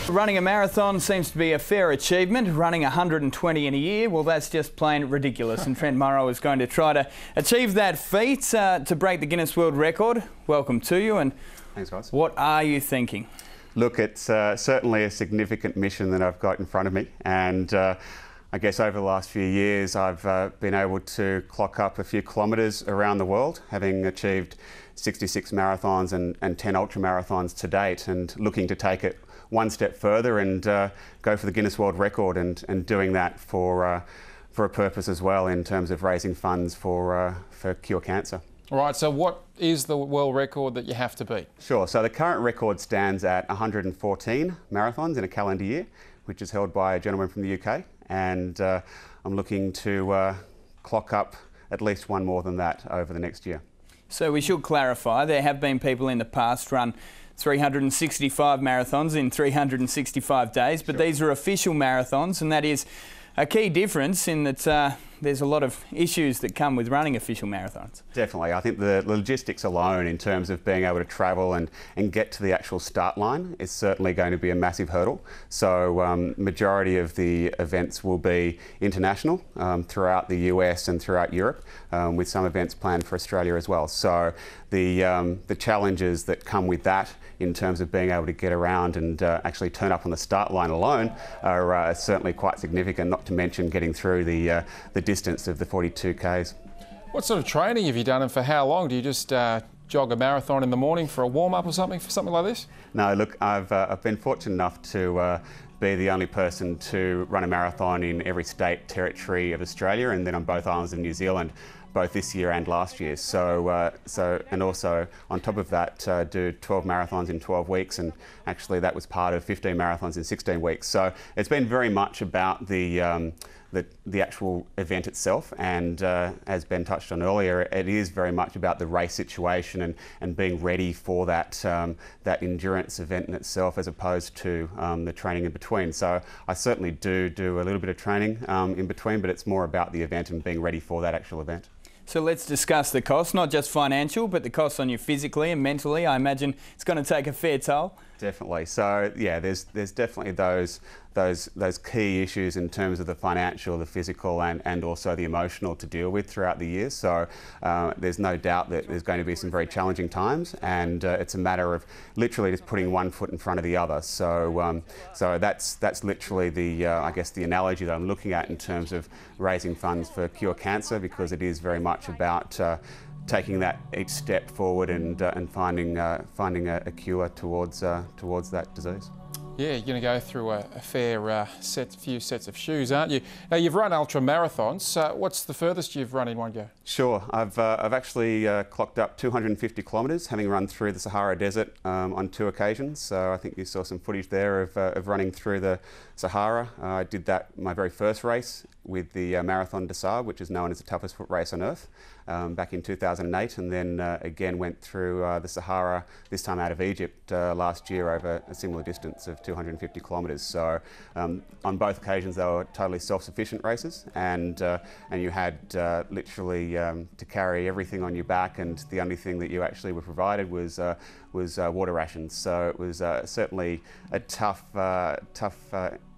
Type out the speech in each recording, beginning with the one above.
Running a marathon seems to be a fair achievement. Running 120 in a year, well, that's just plain ridiculous. And Trent Murrow is going to try to achieve that feat to break the Guinness World Record. Welcome to you. And thanks, guys. What are you thinking? Look, it's certainly a significant mission that I've got in front of me. And I guess over the last few years, I've been able to clock up a few kilometres around the world, having achieved 66 marathons and 10 ultra marathons to date, and looking to take it one step further and go for the Guinness World Record, and doing that for a purpose as well in terms of raising funds for Cure Cancer. All right, so what is the world record that you have to beat? Sure, so the current record stands at 114 marathons in a calendar year, which is held by a gentleman from the UK, and I'm looking to clock up at least one more than that over the next year. So we should clarify, there have been people in the past run 365 marathons in 365 days, but these are official marathons, and that is a key difference in that there's a lot of issues that come with running official marathons. Definitely. I think the logistics alone in terms of being able to travel and get to the actual start line is certainly going to be a massive hurdle. So majority of the events will be international throughout the US and throughout Europe, with some events planned for Australia as well. So the challenges that come with that in terms of being able to get around and actually turn up on the start line alone are certainly quite significant, not to mention getting through the distance of the 42 Ks. What sort of training have you done, and for how long? Do you just jog a marathon in the morning for a warm-up or something, for something like this? No, look, I've been fortunate enough to be the only person to run a marathon in every state, territory of Australia, and then on both islands of New Zealand, both this year and last year. So and also on top of that, do 12 marathons in 12 weeks, and actually that was part of 15 marathons in 16 weeks. So it's been very much about the actual event itself, and as Ben touched on earlier, it is very much about the race situation and being ready for that endurance event in itself, as opposed to the training in between. So I certainly do a little bit of training in between, but it's more about the event and being ready for that actual event. So let's discuss the cost, not just financial, but the cost on you physically and mentally. I imagine it's going to take a fair toll. Definitely. So yeah, there's definitely those key issues in terms of the financial, the physical, and also the emotional to deal with throughout the year. So there's no doubt that there's going to be some very challenging times, and it's a matter of literally just putting one foot in front of the other. So so that's literally the I guess the analogy that I'm looking at in terms of raising funds for Cure Cancer, because it is very much about taking that each step forward and finding a cure towards that disease. Yeah, you're going to go through a fair few sets of shoes, aren't you? Now, you've run ultra marathons. What's the furthest you've run in one go? Sure, I've actually clocked up 250 kilometres, having run through the Sahara Desert on 2 occasions. So I think you saw some footage there of running through the Sahara. I did that my very first race with the Marathon des Sables, which is known as the toughest foot race on earth, back in 2008, and then again went through the Sahara, this time out of Egypt, last year over a similar distance of 250 kilometres. So on both occasions they were totally self-sufficient races, and you had literally to carry everything on your back, and the only thing that you actually were provided was water rations. So it was certainly a tough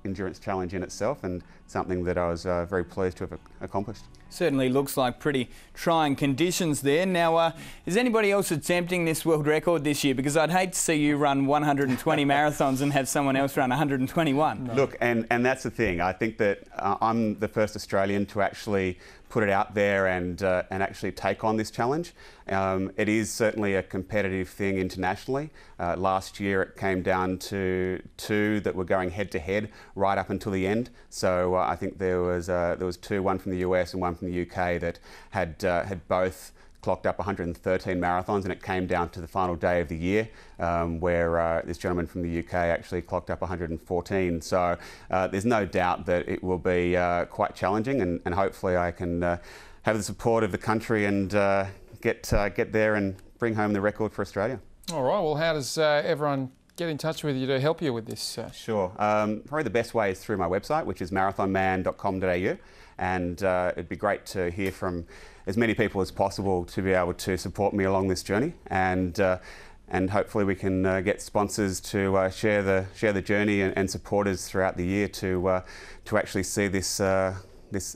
endurance challenge in itself, and something that I was very pleased to have accomplished. Certainly looks like pretty trying conditions there. Now, is anybody else attempting this world record this year? Because I'd hate to see you run 120 marathons and have someone else run 121. No. Look, and that's the thing. I think that I'm the first Australian to actually put it out there and actually take on this challenge. It is certainly a competitive thing internationally. Last year it came down to 2 that were going head to head right up until the end. So I think there was 2, one from the US and one from the UK, that had both clocked up 113 marathons, and it came down to the final day of the year, where this gentleman from the UK actually clocked up 114. So there's no doubt that it will be quite challenging, and hopefully I can have the support of the country and get there and bring home the record for Australia. All right, well, how does everyone get in touch with you to help you with this? Sure. Probably the best way is through my website, which is marathonman.com.au, and it'd be great to hear from as many people as possible to be able to support me along this journey. And and hopefully we can get sponsors to share the journey and supporters throughout the year to actually see this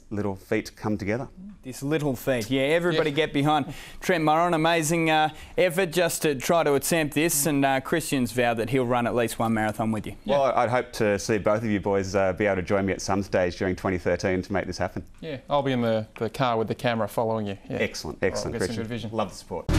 little feat come together. This little feat, yeah, everybody get behind Trent Murron. Amazing effort just to try to attempt this, and Christian's vowed that he'll run at least one marathon with you. Well, I'd hope to see both of you boys be able to join me at some stage during 2013 to make this happen. Yeah, I'll be in the car with the camera following you. Yeah. Excellent, Right, I'll get some Christian. good vision. Love the sport.